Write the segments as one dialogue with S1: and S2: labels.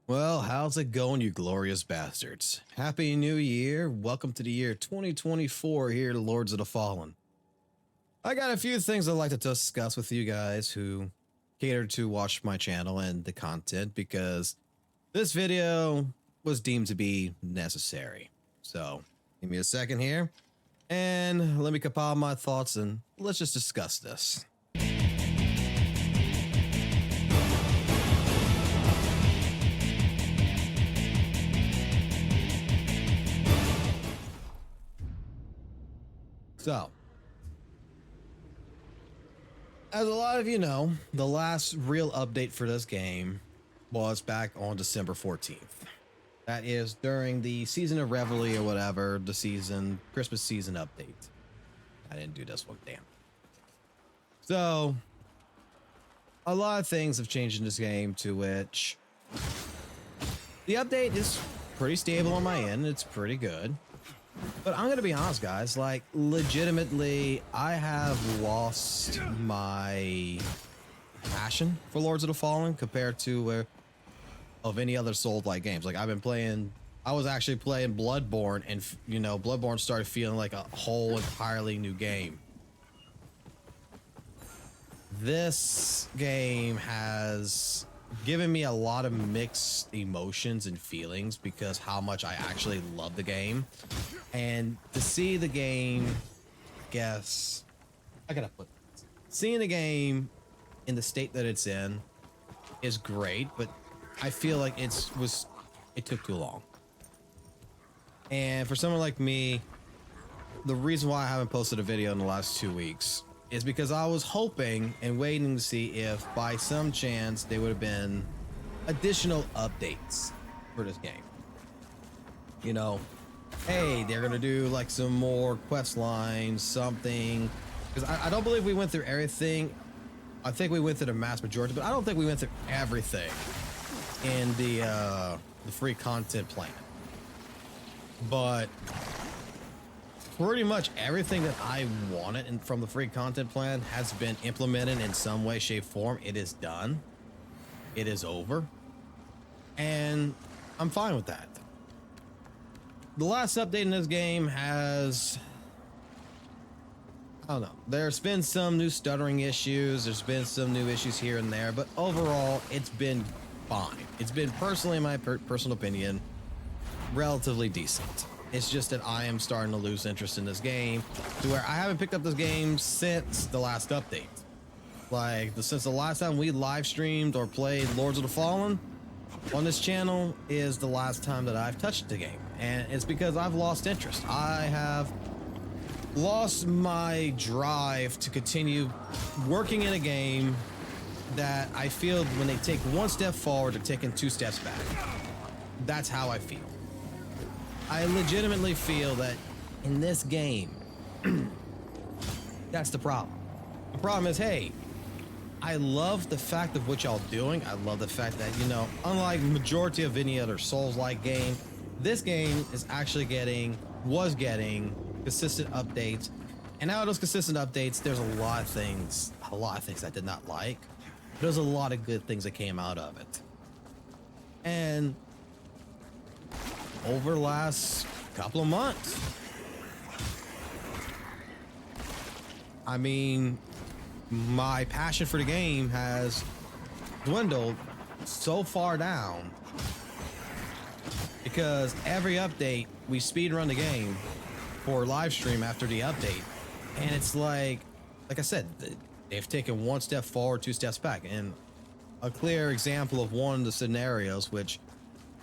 S1: Well, how's it going, you glorious bastards? Happy New Year. Welcome to the year 2024 here to Lords of the Fallen. I got a few things I'd like to discuss with you guys who cater to watch my channel and the content because this video was deemed to be necessary. So, give me a second here and let me compile my thoughts and let's just discuss this. So, as a lot of you know, the last real update for this game was back on December 14th. That is during the season of Reveille or whatever, the Christmas season update. I didn't do this one, damn. So, a lot of things have changed in this game to which the update is pretty stable on my end. It's pretty good. But I'm going to be honest, guys, like, legitimately, I have lost my passion for Lords of the Fallen compared to of any other Souls-like games. Like, I was actually playing Bloodborne, and, you know, Bloodborne started feeling like a whole entirely new game. This game has given me a lot of mixed emotions and feelings because how much I actually love the game. And to see the game, seeing the game in the state that it's in is great, but I feel like it took too long. And for someone like me, the reason why I haven't posted a video in the last 2 weeks is because I was hoping and waiting to see if by some chance there would have been additional updates for this game. You know, hey, they're gonna do like some more quest lines, something, because I don't believe we went through everything. I think we went through the mass majority, but I don't think we went through everything in the free content plan. But pretty much everything that I wanted from the free content plan has been implemented in some way, shape, form. It is done. It is over. And I'm fine with that. The last update in this game has, I don't know, there's been some new stuttering issues. There's been some new issues here and there, but overall, it's been fine. It's been, personally, in my personal opinion, relatively decent. It's just that I am starting to lose interest in this game to where I haven't picked up this game since the last update. Like, since the last time we live streamed or played Lords of the Fallen on this channel is the last time that I've touched the game. And it's because I've lost interest. I have lost my drive to continue working in a game that I feel when they take one step forward, they're taking 2 steps back. That's how I feel. I legitimately feel that in this game, that's the problem. The problem is, hey, I love the fact of what y'all doing. I love the fact that, you know, unlike majority of any other Souls-like game, this game is actually was getting consistent updates. And out of those consistent updates, there's a lot of things I did not like. There's a lot of good things that came out of it. And over the last couple of months, I mean, my passion for the game has dwindled so far down because every update we speedrun the game for live stream after the update, and it's like I said, they've taken 1 step forward, 2 steps back. And a clear example of one of the scenarios, which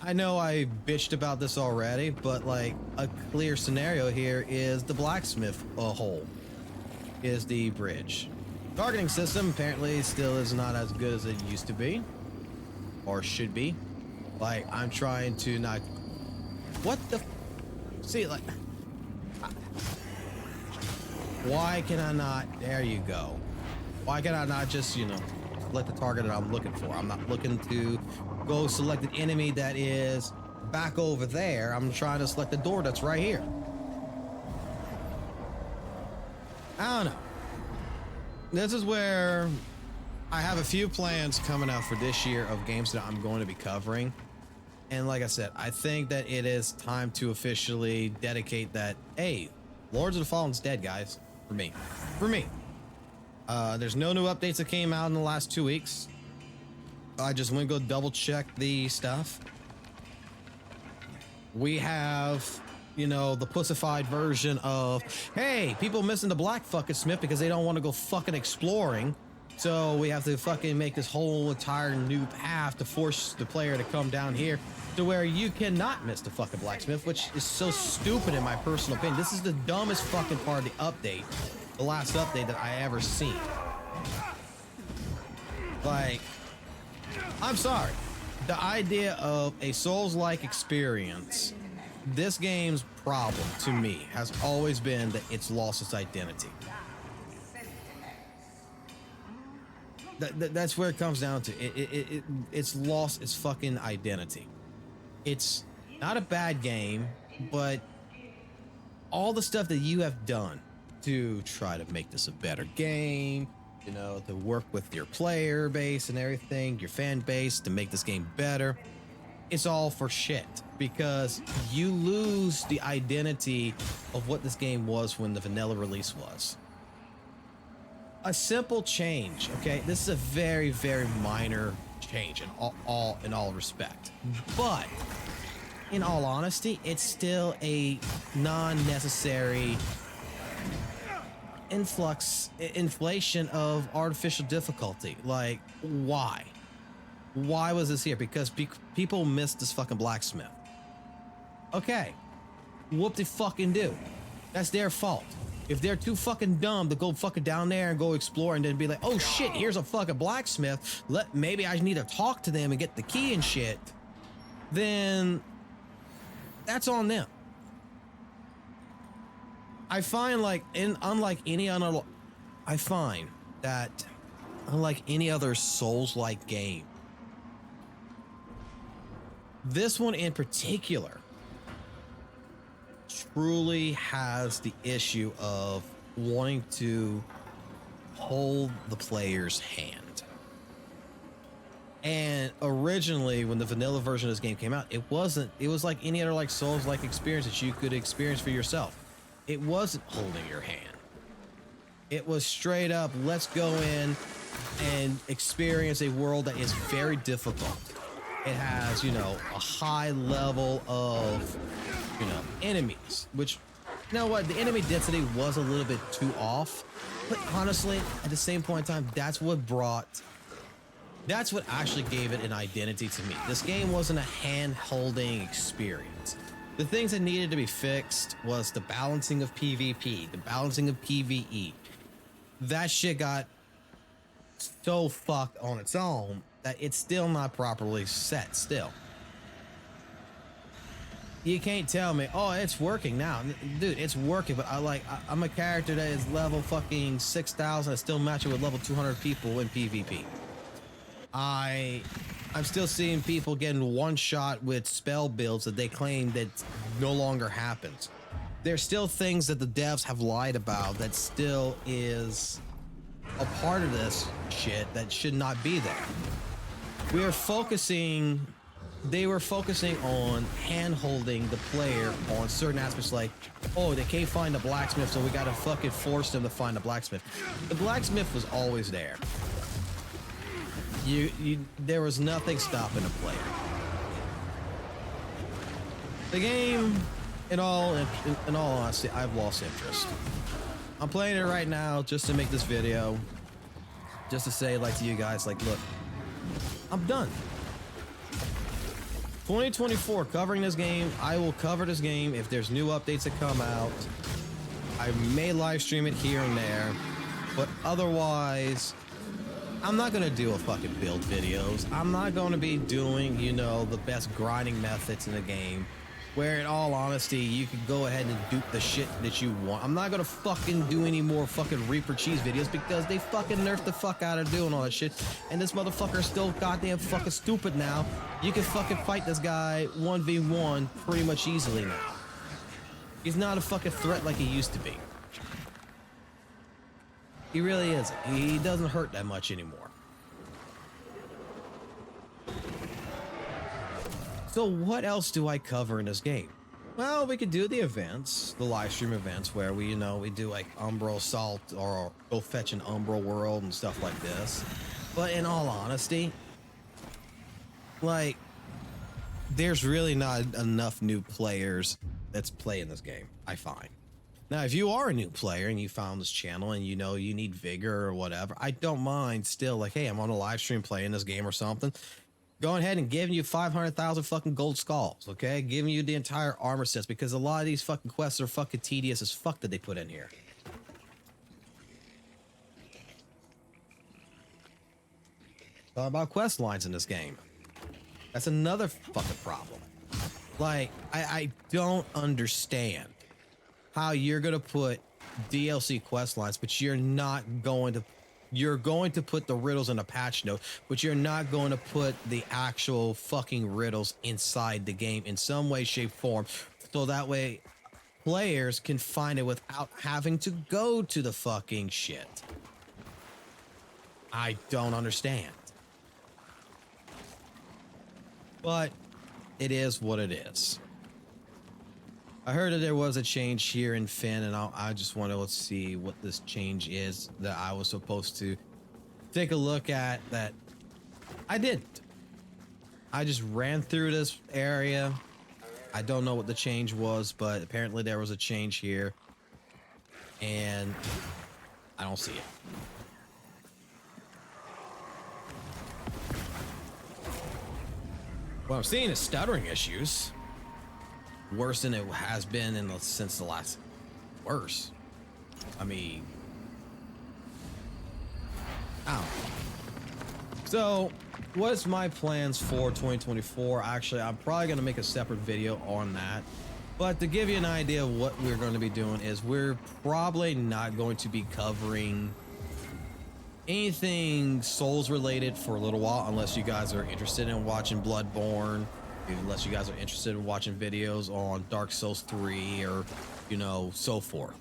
S1: I know I bitched about this already, but like a clear scenario here is the blacksmith hole, is the bridge. Targeting system apparently still is not as good as it used to be, or should be. Like, I'm trying to not, see, like, why can I not, there you go. Why can I not just, you know, select the target that I'm looking for? I'm not looking to go select an enemy that is back over there. I'm trying to select the door that's right here. I don't know. This is where I have a few plans coming out for this year of games that I'm going to be covering. And like I said, I think that it is time to officially dedicate that. Hey, Lords of the Fallen's dead, guys. For me. For me. There's no new updates that came out in the last 2 weeks. I just went to go double check the stuff. We have, you know, the pussified version of, hey, people missing the black fucking smith because they don't want to go fucking exploring. So we have to fucking make this whole entire new path to force the player to come down here to where you cannot miss the fucking blacksmith, which is so stupid in my personal opinion. This is the dumbest fucking part of the update, the last update that I ever seen. Like, I'm sorry. The idea of a Souls-like experience, this game's problem to me has always been that it's lost its identity. That's where it comes down to. It's lost its fucking identity. It's not a bad game, but all the stuff that you have done to try to make this a better game, you know, to work with your player base and everything, your fan base, to make this game better, it's all for shit, because you lose the identity of what this game was when the vanilla release was. A simple change, okay? This is a very, very minor change in all respect. But in all honesty, it's still a non-necessary inflation of artificial difficulty. Like, why? Why was this here? Because people missed this fucking blacksmith. Okay, whoop de fucking do. That's their fault. If they're too fucking dumb to go fucking down there and go explore and then be like, oh shit, here's a fucking blacksmith, maybe I need to talk to them and get the key and shit, then that's on them. I find unlike any other Souls-like game, this one in particular truly has the issue of wanting to hold the player's hand. And originally, when the vanilla version of this game came out, it was like any other like Souls-like experience that you could experience for yourself. It wasn't holding your hand. It was straight up, let's go in and experience a world that is very difficult. It has, you know, a high level of, you know, enemies, which, you know what, the enemy density was a little bit too off, but honestly, at the same point in time, that's what actually gave it an identity to me. This game wasn't a hand-holding experience. The things that needed to be fixed was the balancing of PvP, the balancing of PvE. That shit got so fucked on its own that it's still not properly set still. You can't tell me, oh, it's working now. Dude, it's working, but I'm a character that is level fucking 6,000. I still match it with level 200 people in PvP. I'm still seeing people getting one shot with spell builds that they claim that no longer happens. There's still things that the devs have lied about that still is a part of this shit that should not be there. They were focusing on hand-holding the player on certain aspects, like, oh, they can't find the blacksmith, so we gotta fucking force them to find the blacksmith. The blacksmith was always there. There was nothing stopping the player. The game, in all honesty, I've lost interest. I'm playing it right now just to make this video, just to say, like, to you guys, like, look, I'm done. 2024, covering this game. I will cover this game if there's new updates that come out. I may live stream it here and there, but otherwise, I'm not gonna do a fucking build videos. I'm not gonna be doing, you know, the best grinding methods in the game, where in all honesty, you can go ahead and dupe the shit that you want. I'm not gonna fucking do any more fucking Reaper Cheese videos because they fucking nerfed the fuck out of doing all that shit. And this motherfucker is still goddamn fucking stupid now. You can fucking fight this guy 1v1 pretty much easily now. He's not a fucking threat like he used to be. He really isn't. He doesn't hurt that much anymore. So what else do I cover in this game? Well, we could do the events, the live stream events where we, we do like Umbral Assault or go fetch an Umbral world and stuff like this. But in all honesty, like, there's really not enough new players that's playing this game, I find. Now, if you are a new player and you found this channel and you need vigor or whatever, I don't mind still, like, hey, I'm on a live stream playing this game or something. Going ahead and giving you 500,000 fucking gold skulls, okay? Giving you the entire armor sets, because a lot of these fucking quests are fucking tedious as fuck that they put in here. Talk about quest lines in this game. That's another fucking problem. Like, I don't understand how you're gonna put DLC quest lines, but you're going to put the riddles in a patch note, but you're not going to put the actual fucking riddles inside the game in some way, shape, form, so that way players can find it without having to go to the fucking shit. I don't understand. But it is what it is. I heard that there was a change here in Finn, and I just want to see what this change is that I was supposed to take a look at that I didn't. I just ran through this area. I don't know what the change was, but apparently there was a change here, and I don't see it. What I'm seeing is stuttering issues. Worse than it has been since the last. Worse. I mean, ow. So, what's my plans for 2024? Actually, I'm probably going to make a separate video on that. But to give you an idea of what we're going to be doing is we're probably not going to be covering anything Souls related for a little while, unless you guys are interested in watching Bloodborne. Unless you guys are interested in watching videos on Dark Souls 3 or, so forth.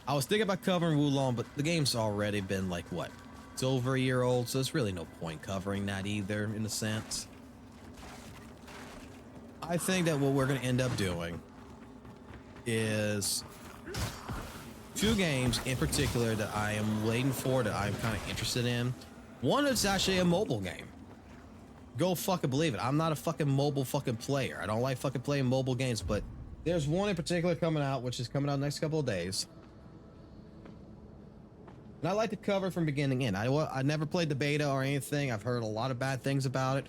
S1: I was thinking about covering Wulong, but the game's already been like, what? It's over a year old, so there's really no point covering that either, in a sense. I think that what we're going to end up doing is 2 games in particular that I am waiting for, that I'm kind of interested in. One is actually a mobile game. Go fucking believe it. I'm not a fucking mobile fucking player. I don't like fucking playing mobile games, but there's one in particular coming out, which is coming out next couple of days. And I like to cover from beginning in. I never played the beta or anything. I've heard a lot of bad things about it,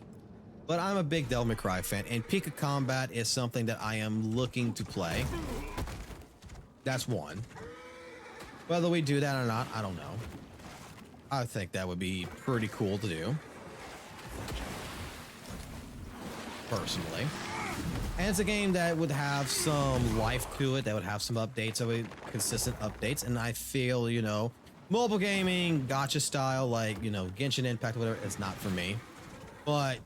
S1: but I'm a big Devil May Cry fan, and Peak of Combat is something that I am looking to play. That's one. Whether we do that or not, I don't know. I think that would be pretty cool to do, personally. And it's a game that would have some life to it, that would have some updates, consistent updates. And I feel, mobile gaming, gacha style, like, Genshin Impact, whatever, it's not for me. But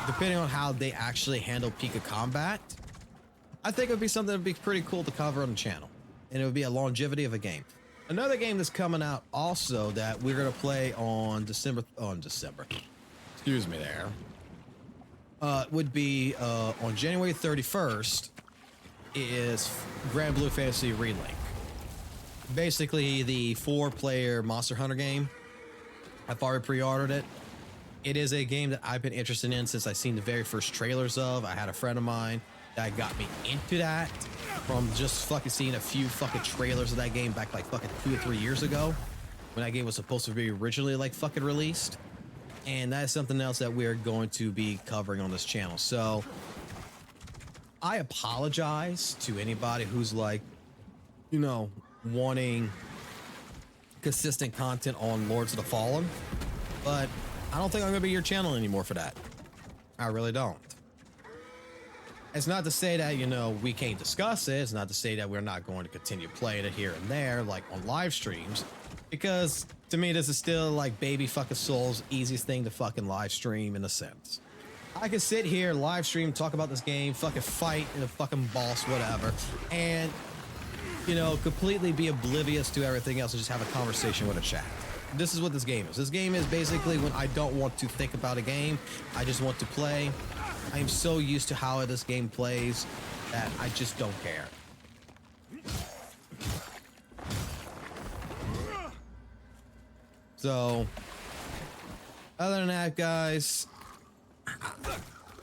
S1: depending on how they actually handle Peak of Combat, I think it would be something that would be pretty cool to cover on the channel. And it would be a longevity of a game. Another game that's coming out also that we're going to play on December. Excuse me there. Would be on January 31st is Grand Blue Fantasy Relink. Basically the 4-player Monster Hunter game. I've already pre-ordered it. It is a game that I've been interested in since I've seen the very first trailers of. I had a friend of mine that got me into that from just fucking seeing a few fucking trailers of that game back like fucking 2 or 3 years ago when that game was supposed to be originally like fucking released. And that is something else that we're going to be covering on this channel. So I apologize to anybody who's like, wanting consistent content on Lords of the Fallen, but I don't think I'm going to be your channel anymore for that. I really don't. It's not to say that, we can't discuss it. It's not to say that we're not going to continue playing it here and there, like on live streams, because to me, this is still like baby fucking Souls, easiest thing to fucking live stream in a sense. I can sit here, live stream, talk about this game, fucking fight in a fucking boss, whatever, and, completely be oblivious to everything else and just have a conversation with a chat. This is what this game is. This game is basically when I don't want to think about a game, I just want to play, I am so used to how this game plays that I just don't care. So, other than that, guys,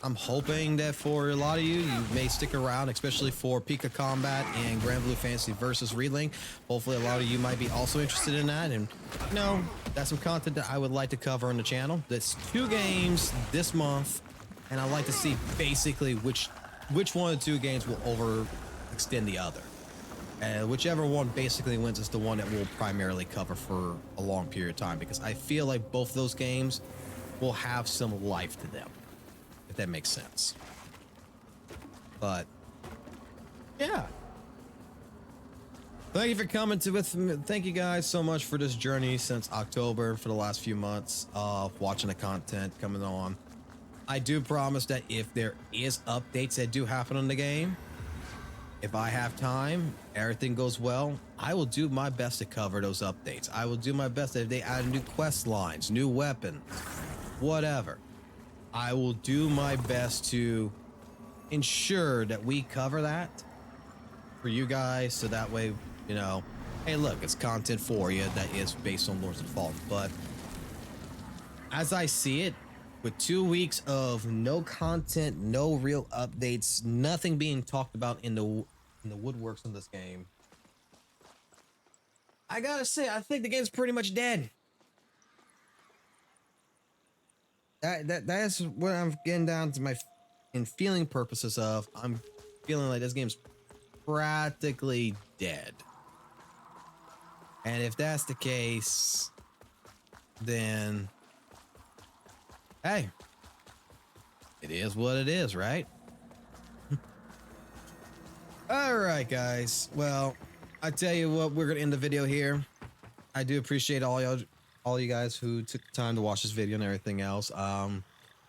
S1: I'm hoping that for a lot of you, you may stick around, especially for Pika Combat and Grand Blue Fantasy versus Relink. Hopefully, a lot of you might be also interested in that. And, you know, that's some content that I would like to cover on the channel. That's 2 games this month, and I'd like to see basically which one of the 2 games will overextend the other. And whichever one basically wins is the one that we'll primarily cover for a long period of time, because I feel like both those games will have some life to them, if that makes sense. But yeah, thank you for coming with me. Thank you guys so much for this journey since October, for the last few months of watching the content coming on. I do promise that if there is updates that do happen on the game, if I have time, everything goes well, I will do my best to cover those updates. I will do my best if they add new quest lines, new weapons, whatever. I will do my best to ensure that we cover that for you guys, so that way, you know, hey, look, it's content for you that is based on Lords of Fallen. But as I see it, with 2 weeks of no content, no real updates, nothing being talked about in the woodworks in this game, I gotta say, I think the game's pretty much dead. That's what I'm getting down to in feeling purposes of. I'm feeling like this game's practically dead. And if that's the case, then hey, it is what it is, right? All right, guys. Well, I tell you what, we're gonna end the video here. I do appreciate all you guys who took the time to watch this video and everything else.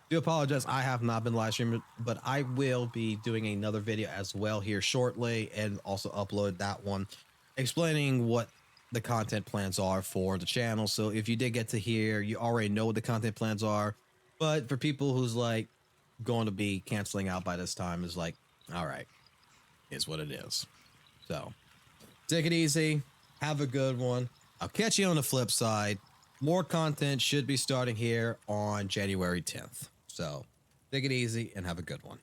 S1: Do apologize, I have not been live streaming, but I will be doing another video as well here shortly, and also upload that one explaining what the content plans are for the channel. So if you did get to here, you already know what the content plans are. But for people who's like going to be canceling out by this time, is like, all right, is what it is. So take it easy. Have a good one. I'll catch you on the flip side. More content should be starting here on January 10th. So take it easy and have a good one.